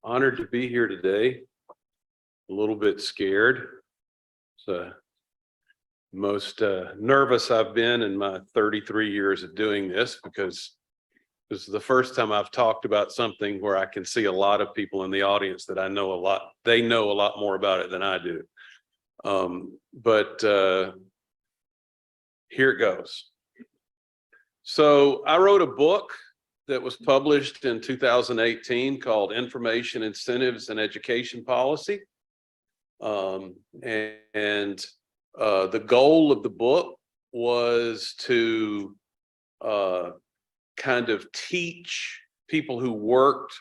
Honored to be here today. A little bit scared. It's the most nervous I've been in my 33 years of doing this, because this is the first time I've talked about something where I can see a lot of people in the audience that I know a lot. They know a lot more about it than I do. But here it goes. So I wrote a book that was published in 2018 called Information Incentives and Education Policy. The goal of the book was to kind of teach people who worked,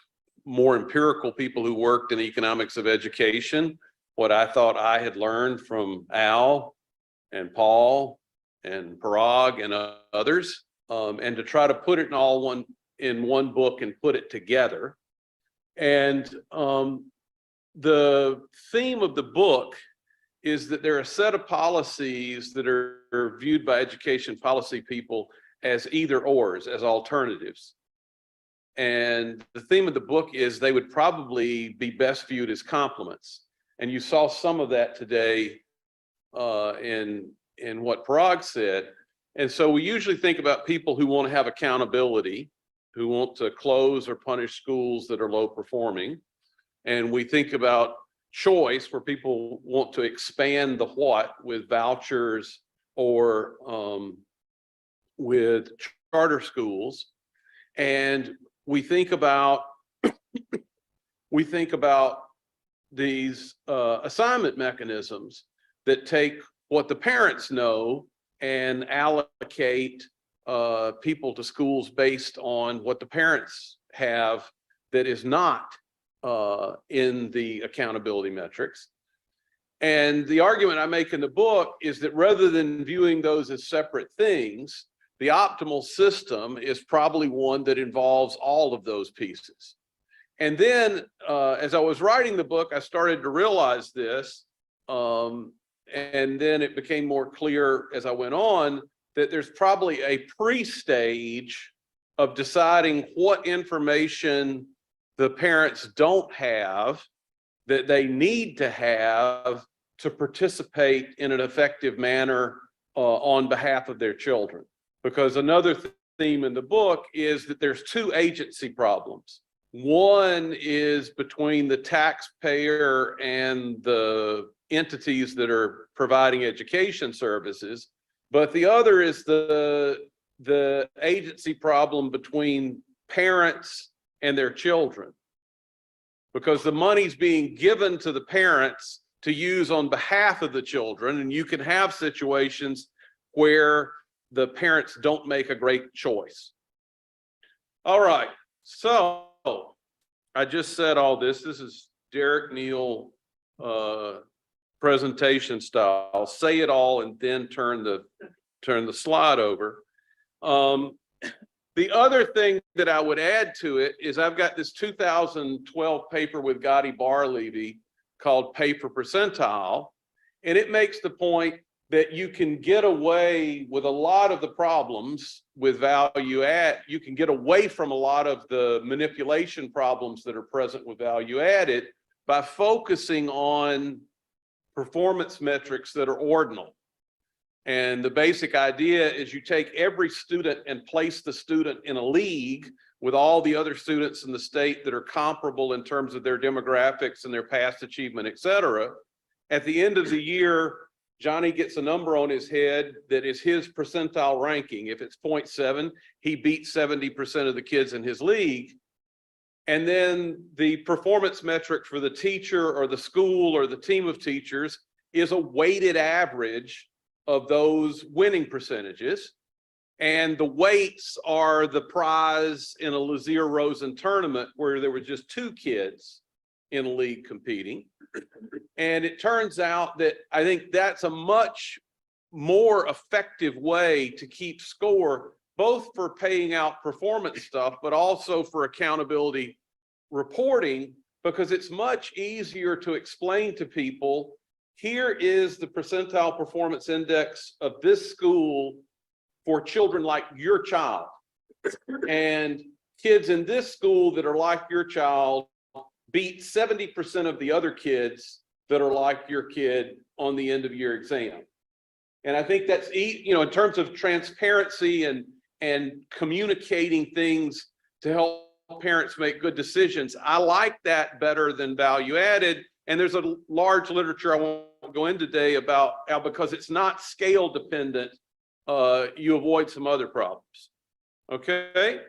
more empirical people who worked in economics of education, what I thought I had learned from Al and Paul and Parag and others, and to try to put it in one book and put it together. And the theme of the book is that there are a set of policies that are viewed by education policy people as either ors, as alternatives. And the theme of the book is they would probably be best viewed as complements. And you saw some of that today in what Parag said. And so we usually think about people who want to have accountability, who want to close or punish schools that are low performing. And we think about choice, where people want to expand the what with vouchers or with charter schools. And we think about these assignment mechanisms that take what the parents know and allocate people to schools based on what the parents have that is not in the accountability metrics. And the argument I make in the book is that rather than viewing those as separate things, the optimal system is probably one that involves all of those pieces. And then as I was writing the book, I started to realize this, and then it became more clear as I went on that there's probably a pre-stage of deciding what information the parents don't have that they need to have to participate in an effective manner on behalf of their children. Because another theme in the book is that there's two agency problems. One is between the taxpayer and the entities that are providing education services, but the other is the agency problem between parents and their children, because the money's being given to the parents to use on behalf of the children, and you can have situations where the parents don't make a great choice. All right, so I just said all this. This is Derek Neal presentation style. I'll say it all and then turn the slide over. The other thing that I would add to it is I've got this 2012 paper with Gotti Barlevy called Pay for Percentile, and it makes the point that you can get away with a lot of the problems with value add. You can get away from a lot of the manipulation problems that are present with value added by focusing on performance metrics that are ordinal. And the basic idea is you take every student and place the student in a league with all the other students in the state that are comparable in terms of their demographics and their past achievement, et cetera. At the end of the year, Johnny gets a number on his head that is his percentile ranking. If it's 0.7, he beats 70% of the kids in his league. And then the performance metric for the teacher or the school or the team of teachers is a weighted average of those winning percentages. And the weights are the prize in a Lazier-Rosen tournament where there were just two kids in a league competing. And it turns out that I think that's a much more effective way to keep score, both for paying out performance stuff, but also for accountability reporting, because it's much easier to explain to people, here is the percentile performance index of this school for children like your child. And kids in this school that are like your child beat 70% of the other kids that are like your kid on the end of year exam. And I think that's, you know, in terms of transparency and communicating things to help parents make good decisions, I like that better than value added. And there's a large literature I won't go into today about how, because it's not scale dependent, you avoid some other problems. Okay.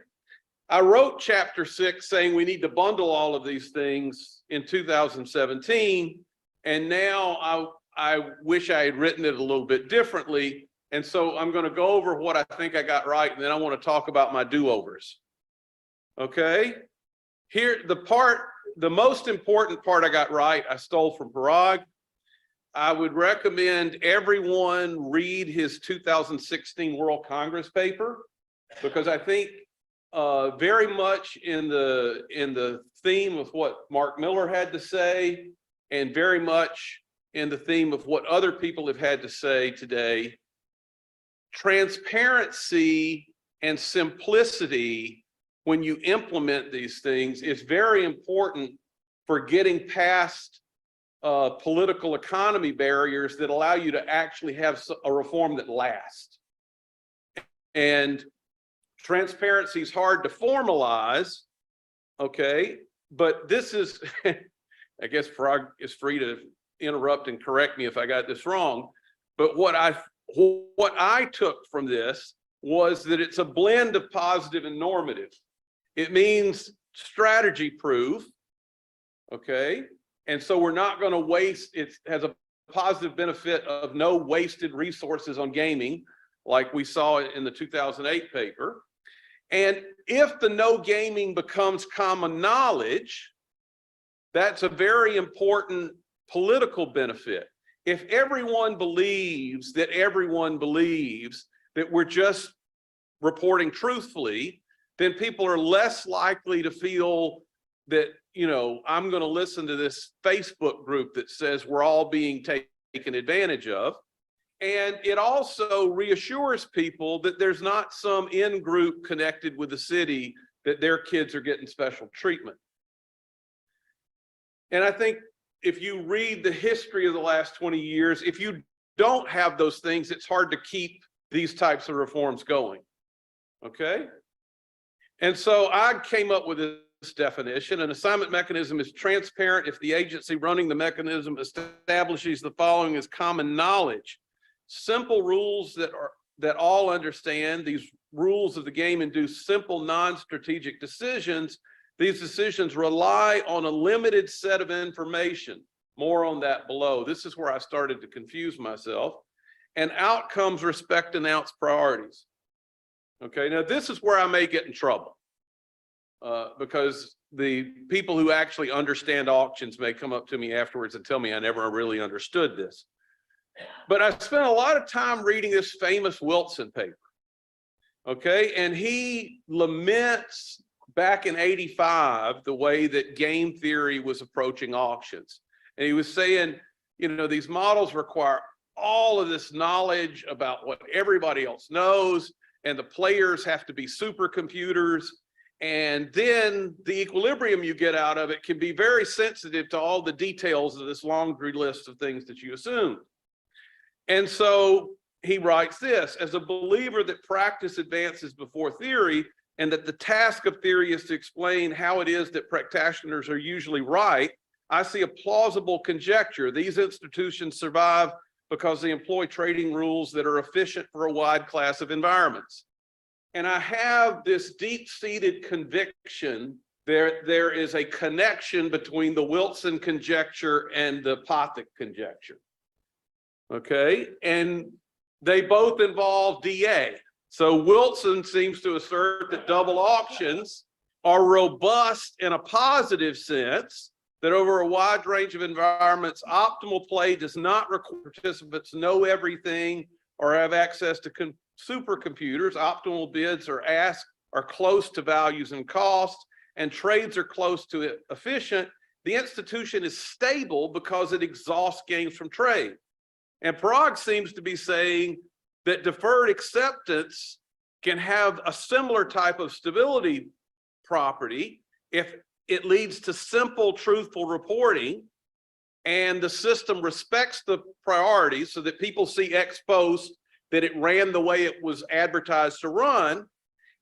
I wrote chapter 6 saying we need to bundle all of these things in 2017. And now I wish I had written it a little bit differently. And so I'm going to go over what I think I got right, and then I want to talk about my do-overs. Okay? Here, the most important part I got right, I stole from Parag. I would recommend everyone read his 2016 World Congress paper, because I think very much in the theme of what Mark Miller had to say, and very much in the theme of what other people have had to say today, transparency and simplicity when you implement these things is very important for getting past political economy barriers that allow you to actually have a reform that lasts. And transparency is hard to formalize, okay? But this is, I guess Parag is free to interrupt and correct me if I got this wrong, but what I took from this was that it's a blend of positive and normative. It means strategy proof, okay? And so we're not going to waste, it has a positive benefit of no wasted resources on gaming, like we saw in the 2008 paper. And if the no gaming becomes common knowledge, that's a very important political benefit. If everyone believes that we're just reporting truthfully, then people are less likely to feel that, you know, I'm going to listen to this Facebook group that says we're all being taken advantage of. And it also reassures people that there's not some in-group connected with the city that their kids are getting special treatment. And I think if you read the history of the last 20 years, if you don't have those things, it's hard to keep these types of reforms going, okay? And so I came up with this definition. An assignment mechanism is transparent if the agency running the mechanism establishes the following as common knowledge: simple rules that all understand. These rules of the game induce simple, non-strategic decisions. These decisions rely on a limited set of information. More on that below. This is where I started to confuse myself. And outcomes respect announced priorities. Okay, now this is where I may get in trouble, because the people who actually understand auctions may come up to me afterwards and tell me I never really understood this. But I spent a lot of time reading this famous Wilson paper. Okay, and he laments back in '85 the way that game theory was approaching auctions. And he was saying, you know, these models require all of this knowledge about what everybody else knows, and the players have to be supercomputers. And then the equilibrium you get out of it can be very sensitive to all the details of this laundry list of things that you assume. And so he writes this: as a believer that practice advances before theory, and that the task of theory is to explain how it is that practitioners are usually right, I see a plausible conjecture. These institutions survive because they employ trading rules that are efficient for a wide class of environments. And I have this deep-seated conviction there is a connection between the Wilson conjecture and the Pathak conjecture. Okay, and they both involve DA. So Wilson seems to assert that double auctions are robust in a positive sense, that over a wide range of environments, optimal play does not require participants know everything or have access to supercomputers. Optimal bids are close to values and costs, and trades are close to efficient. The institution is stable because it exhausts gains from trade. And Parag seems to be saying that deferred acceptance can have a similar type of stability property if it leads to simple, truthful reporting, and the system respects the priorities so that people see ex post that it ran the way it was advertised to run,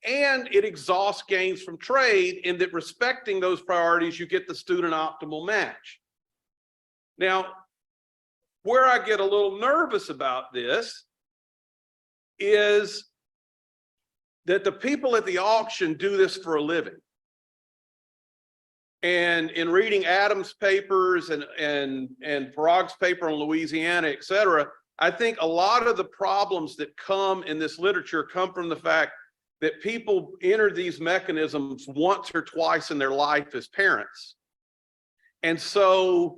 and it exhausts gains from trade in that respecting those priorities, you get the student optimal match. Now, where I get a little nervous about this is that the people at the auction do this for a living. And in reading Adam's papers and Parag's paper on Louisiana, et cetera, I think a lot of the problems that come in this literature come from the fact that people enter these mechanisms once or twice in their life as parents. And so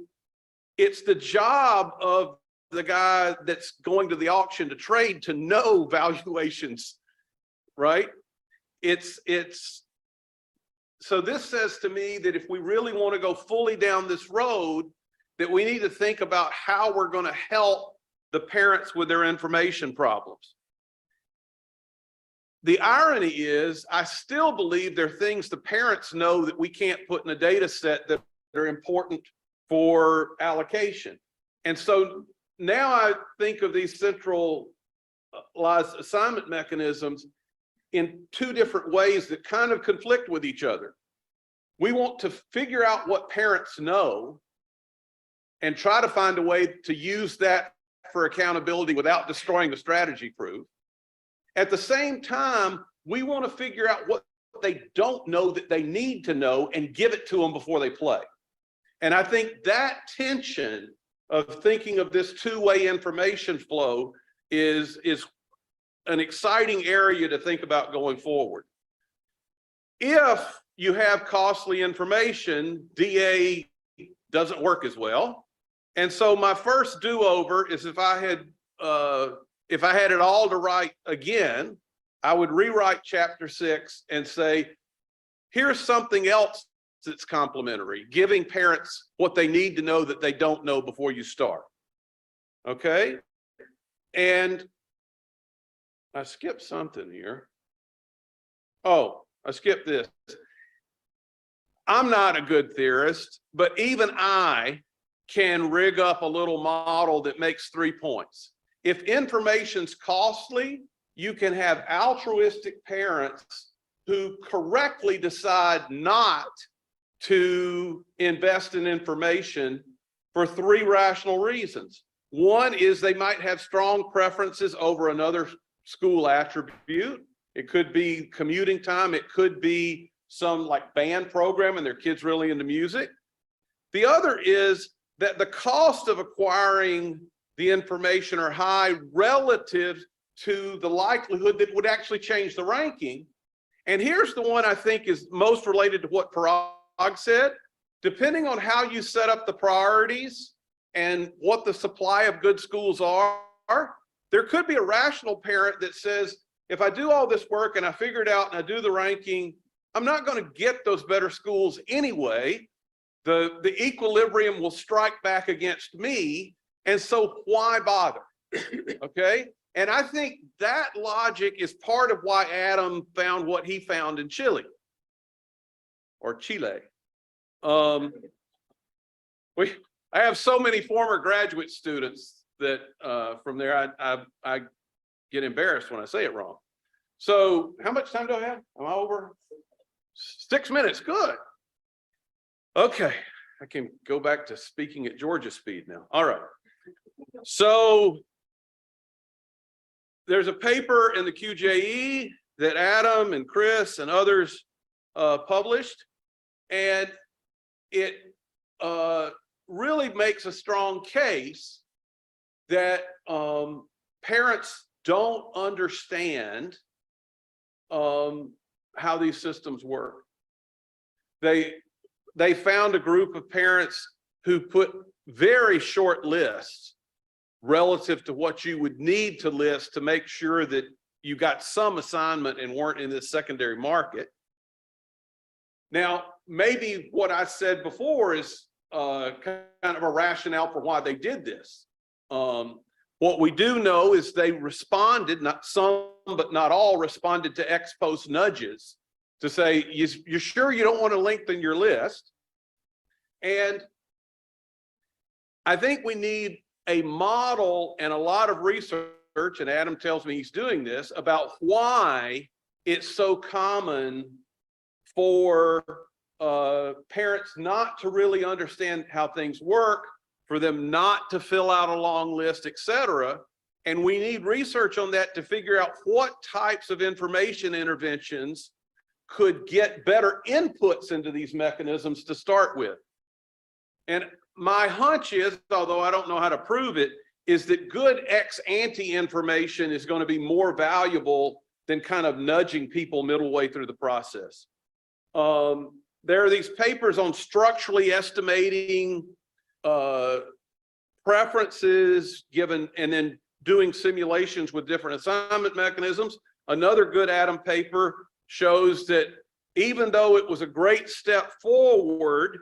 it's the job of the guy that's going to the auction to trade to know valuations, right? So this says to me that if we really want to go fully down this road, that we need to think about how we're going to help the parents with their information problems. The irony is, I still believe there are things the parents know that we can't put in a data set that are important for allocation. And so now I think of these centralized assignment mechanisms in two different ways that kind of conflict with each other. We want to figure out what parents know and try to find a way to use that for accountability without destroying the strategy proof. At the same time, we want to figure out what they don't know that they need to know and give it to them before they play. And I think that tension of thinking of this two-way information flow is an exciting area to think about going forward. If you have costly information, DA doesn't work as well. And so my first do-over is if I had it all to write again, I would rewrite chapter 6 and say, here's something else that's complementary, giving parents what they need to know that they don't know before you start. Okay? And I skipped something here. Oh, I skipped this. I'm not a good theorist, but even I can rig up a little model that makes 3 points. If information's costly, you can have altruistic parents who correctly decide not to invest in information for 3 rational reasons. One is they might have strong preferences over another school attribute. It could be commuting time. It could be some like band program and their kids really into music. The other is that the cost of acquiring the information are high relative to the likelihood that it would actually change the ranking. And here's the one I think is most related to what Parag said. Depending on how you set up the priorities and what the supply of good schools are, there could be a rational parent that says, if I do all this work and I figure it out and I do the ranking, I'm not going to get those better schools anyway. The equilibrium will strike back against me. And so why bother? Okay. And I think that logic is part of why Adam found what he found in Chile or Chile. I have so many former graduate students that from there, I get embarrassed when I say it wrong. So how much time do I have? Am I over? 6 minutes, good. Okay, I can go back to speaking at Georgia speed now. All right. So there's a paper in the QJE that Adam and Chris and others published, and it really makes a strong case that parents don't understand how these systems work. They found a group of parents who put very short lists relative to what you would need to list to make sure that you got some assignment and weren't in this secondary market. Now, maybe what I said before is kind of a rationale for why they did this. What we do know is they responded, not some, but not all responded to ex post nudges to say, you're sure you don't want to lengthen your list? And I think we need a model and a lot of research, and Adam tells me he's doing this, about why it's so common for parents not to really understand how things work, for them not to fill out a long list, etc. And we need research on that to figure out what types of information interventions could get better inputs into these mechanisms to start with. And my hunch is, although I don't know how to prove it, is that good ex-ante information is going to be more valuable than kind of nudging people middle way through the process. There are these papers on structurally estimating preferences given, and then doing simulations with different assignment mechanisms. Another good Adam paper shows that even though it was a great step forward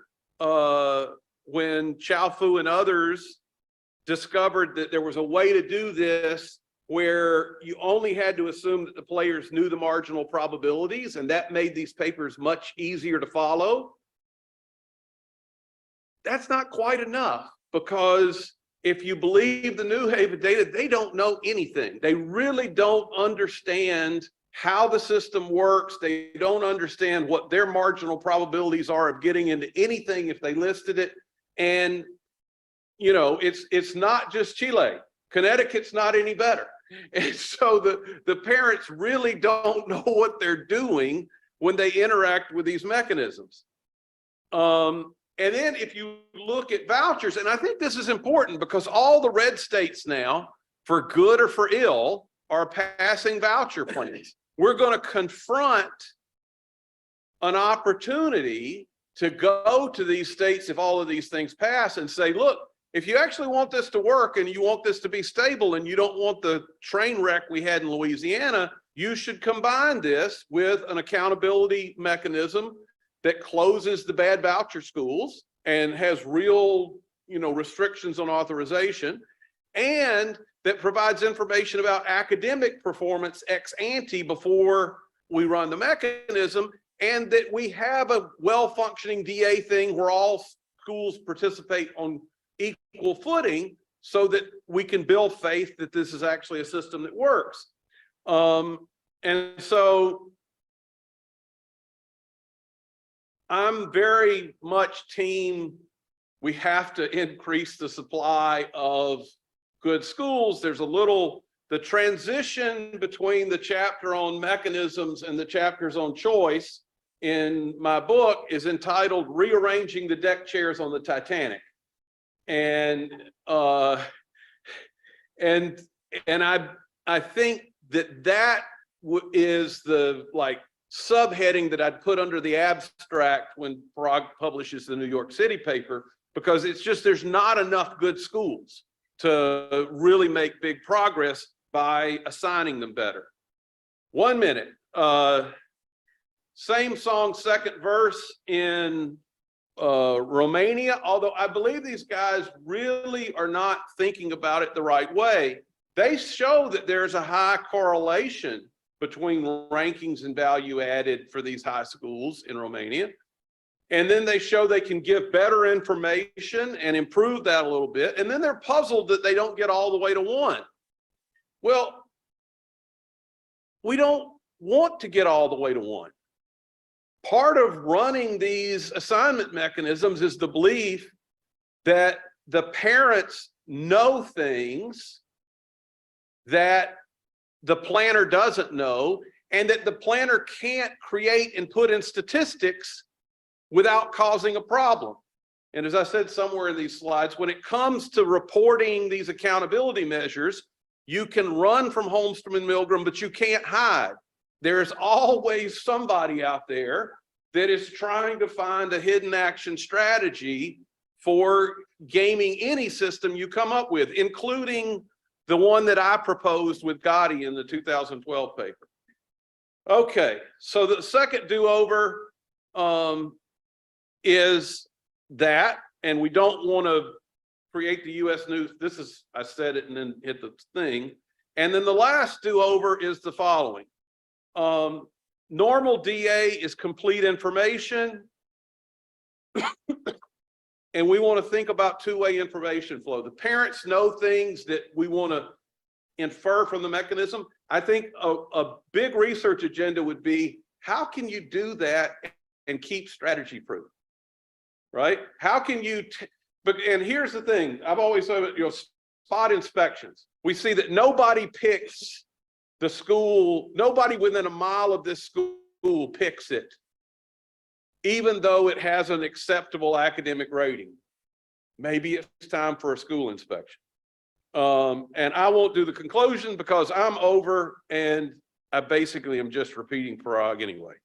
when Chao-Fu and others discovered that there was a way to do this where you only had to assume that the players knew the marginal probabilities, and that made these papers much easier to follow. That's not quite enough, because if you believe the New Haven data, they don't know anything. They really don't understand how the system works. They don't understand what their marginal probabilities are of getting into anything if they listed it. And, you know, it's not just Chile. Connecticut's not any better. And so the parents really don't know what they're doing when they interact with these mechanisms. And then if you look at vouchers, and I think this is important because all the red states now, for good or for ill, are passing voucher plans. We're going to confront an opportunity to go to these states if all of these things pass and say, look, if you actually want this to work and you want this to be stable and you don't want the train wreck we had in Louisiana, you should combine this with an accountability mechanism that closes the bad voucher schools and has real, you know, restrictions on authorization, and that provides information about academic performance ex ante before we run the mechanism, and that we have a well-functioning DA thing where all schools participate on equal footing so that we can build faith that this is actually a system that works. And so I'm very much team, we have to increase the supply of good schools. There's a little, the transition between the chapter on mechanisms and the chapters on choice in my book is entitled Rearranging the Deck Chairs on the Titanic. And I think that is the subheading that I'd put under the abstract when Parag publishes the New York City paper, because it's just, there's not enough good schools to really make big progress by assigning them better. 1 minute. Same song, second verse in Romania, although I believe these guys really are not thinking about it the right way. They show that there's a high correlation between rankings and value added for these high schools in Romania. And then they show they can give better information and improve that a little bit. And then they're puzzled that they don't get all the way to 1. Well, we don't want to get all the way to 1. Part of running these assignment mechanisms is the belief that the parents know things that the planner doesn't know, and that the planner can't create and put in statistics without causing a problem. And as I said somewhere in these slides, when it comes to reporting these accountability measures, you can run from Holmstrom and Milgram, but you can't hide. There's always somebody out there that is trying to find a hidden action strategy for gaming any system you come up with, including the one that I proposed with Gotti in the 2012 paper. Okay, so the second do-over is that, and we don't want to create the US News. This is, I said it and then hit the thing. And then the last do-over is the following. Normal DA is complete information. And we want to think about two-way information flow. The parents know things that we want to infer from the mechanism. I think a big research agenda would be, how can you do that and keep strategy proof, right? How can you, and here's the thing, I've always said, spot inspections. We see that nobody picks the school, nobody within a mile of this school picks it, even though it has an acceptable academic rating. Maybe it's time for a school inspection. And I won't do the conclusion because I'm over and I basically am just repeating Parag anyway.